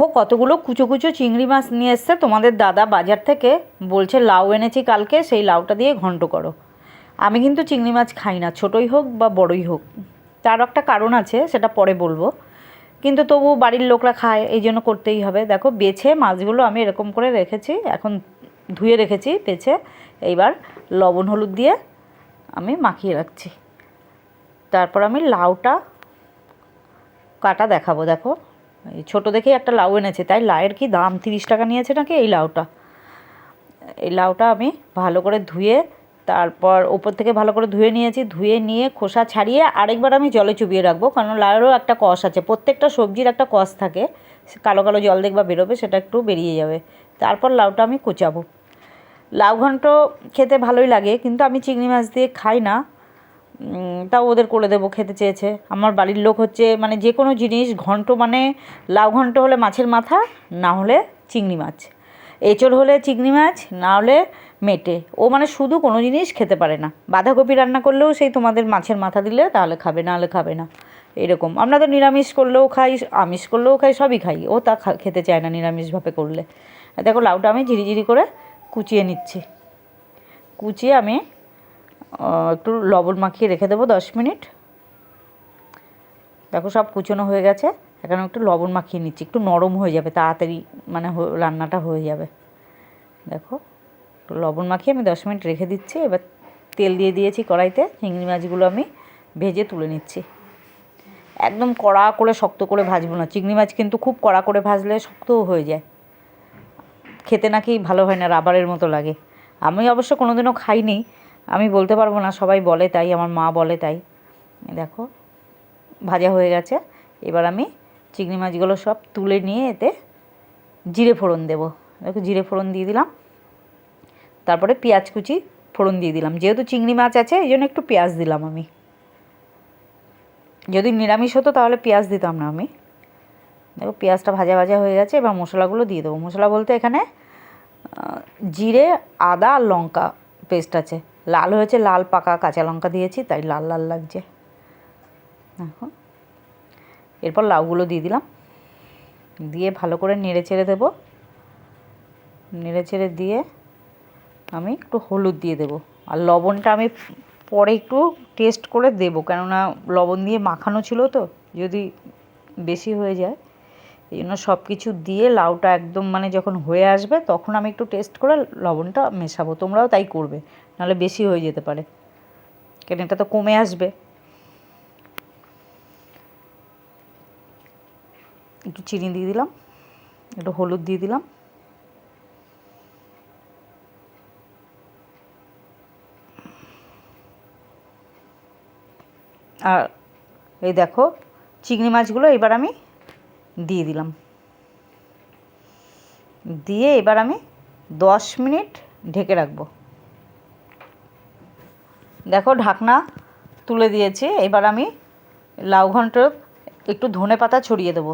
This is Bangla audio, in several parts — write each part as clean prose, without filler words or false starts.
দেখো কতগুলো কুচো কুচো চিংড়ি মাছ নিয়ে এসছে তোমাদের দাদা বাজার থেকে, বলছে লাউ এনেছি কালকে, সেই লাউটা দিয়ে ঘন্ট করো। আমি কিন্তু চিংড়ি মাছ খাই না, ছোটোই হোক বা বড়ই হোক। তার একটা কারণ আছে, সেটা পরে বলবো, কিন্তু তবু বাড়ির লোকরা খায়, এই জন্য করতেই হবে। দেখো বেছে মাছগুলো আমি এরকম করে রেখেছি, এখন ধুয়ে রেখেছি বেছে। এইবার লবণ হলুদ দিয়ে আমি মাখিয়ে রাখছি। তারপর আমি লাউটা কাটা দেখাবো। দেখো এই ছোটো দেখেই একটা লাউ এনেছে, তাই লাউয়ের কি দাম, 30 টাকা নিয়েছে নাকি এই লাউটা। এই লাউটা আমি ভালো করে ধুয়ে, তারপর ওপর থেকে ভালো করে ধুয়ে নিয়েছি। ধুয়ে নিয়ে খোসা ছাড়িয়ে আরেকবার আমি জলে চুবিয়ে রাখবো, কারণ লাউয়েরও একটা কষ আছে, প্রত্যেকটা সবজির একটা কষ থাকে, কালো কালো জল দেখবা বেরোবে, সেটা একটু বেরিয়ে যাবে। তারপর লাউটা আমি কুচাবো। লাউ ঘন্ট খেতে ভালোই লাগে, কিন্তু আমি চিংড়ি মাছ দিয়ে খাই না, তাও ওদের করে দেবো, খেতে চেয়েছে। আমার বাড়ির লোক হচ্ছে মানে যে কোনো জিনিস ঘন্ট মানে, লাউ ঘন্ট হলে মাছের মাথা, না হলে চিংড়ি মাছ, এঁচোড় হলে চিংড়ি মাছ, না হলে মেটে। ও মানে শুধু কোনো জিনিস খেতে পারে না। বাঁধাকপি রান্না করলেও সেই তোমাদের মাছের মাথা দিলে তাহলে খাবে, না হলে খাবে না, এরকম। আমরা তো নিরামিষ করলেও খাই, আমিষ করলেও খাই, সবই খাই, ও তা খেতে চায় না নিরামিষভাবে করলে। দেখো লাউটা আমি ঝিরিঝিরি করে কুচিয়ে নিচ্ছি। কুচিয়ে আমি একটু লবণ মাখিয়ে রেখে দেবো 10 মিনিট। দেখো সব কুচোনো হয়ে গেছে, এখন একটু লবণ মাখিয়ে নিচ্ছি, একটু নরম হয়ে যাবে তাড়াতাড়ি, মানে রান্নাটা হয়ে যাবে। দেখো একটু লবণ মাখিয়ে আমি 10 মিনিট রেখে দিচ্ছি। এবার তেল দিয়ে দিয়েছি কড়াইতে, চিংড়ি মাছগুলো আমি ভেজে তুলে নিচ্ছি। একদম কড়া করে শক্ত করে ভাজবো না, চিংড়ি মাছ কিন্তু খুব কড়া করে ভাজলে শক্তও হয়ে যায়, খেতে নাকি ভালো হয় না, রাবারের মতো লাগে। আমি অবশ্য কোনোদিনও খাইনি, আমি বলতে পারবো না, সবাই বলে তাই, আমার মা বলে তাই। দেখো ভাজা হয়ে গেছে। এবার আমি চিংড়ি মাছগুলো সব তুলে নিয়ে এতে জিরে ফোড়ন দেবো। দেখো জিরে ফোড়ন দিয়ে দিলাম, তারপরে পেঁয়াজ কুচি ফোড়ন দিয়ে দিলাম। যেহেতু চিংড়ি মাছ আছে এই জন্য একটু পেঁয়াজ দিলাম আমি, যদি নিরামিষ হতো তাহলে পেঁয়াজ দিতাম না আমি। দেখো পেঁয়াজটা ভাজা ভাজা হয়ে গেছে, এবার মশলাগুলো দিয়ে দেবো। মশলা বলতে এখানে জিরে, আদা আর লঙ্কা পেস্ট আছে, লাল হয়েছে, লাল পাকা কাঁচা লঙ্কা দিয়েছি তাই লাল লাল লাগছে। দেখো এরপর লাউগুলো দিয়ে দিলাম, দিয়ে ভালো করে নেড়ে চেড়ে দেবো। নেড়ে চেড়ে দিয়ে আমি একটু হলুদ দিয়ে দেবো, আর লবণটা আমি পরে একটু টেস্ট করে দেবো, কেননা লবণ দিয়ে মাখানো ছিল তো, যদি বেশি হয়ে যায়, এই জন্য সব কিছু দিয়ে লাউটা একদম মানে যখন হয়ে আসবে তখন আমি একটু টেস্ট করে লবণটা মেশাবো। তোমরাও তাই করবে, নাহলে বেশি হয়ে যেতে পারে, কেন এটা তো কমে আসবে। একটু চিনি দিয়ে দিলাম, একটু হলুদ দিয়ে দিলাম, আর এই দেখো চিংড়ি মাছগুলো এবার আমি দিয়ে দিলাম। দিয়ে এবার আমি 10 মিনিট ঢেকে রাখবো। দেখো ঢাকনা তুলে দিয়েছি। এবার আমি লাউ ঘন্ট একটু ধনে পাতা ছড়িয়ে দেবো,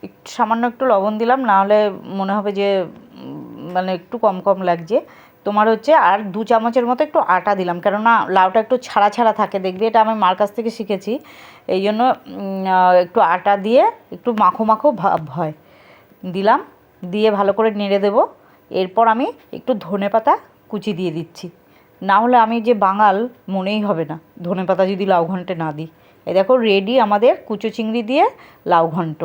একটু সামান্য একটু লবণ দিলাম, না হলে মনে হবে যে মানে একটু কম কম লাগছে। তোমার হচ্ছে আর 2 চামচের মতো একটু আটা দিলাম, কেননা লাউটা একটু ছাড়া ছাড়া থাকে, দেখবি এটা আমি মার কাছ থেকে শিখেছি, এই জন্য একটু আটা দিয়ে একটু মাখো মাখো ভাব হয় দিলাম। দিয়ে ভালো করে নেড়ে দেবো। এরপর আমি একটু ধনেপাতা কুচি দিয়ে দিচ্ছি, না হলে আমি যে বাঙাল মনেই হবে না ধনেপাতা যদি লাউ ঘন্টে না দিই। এই দেখো রেডি আমাদের কুচো চিংড়ি দিয়ে লাউ ঘন্ট।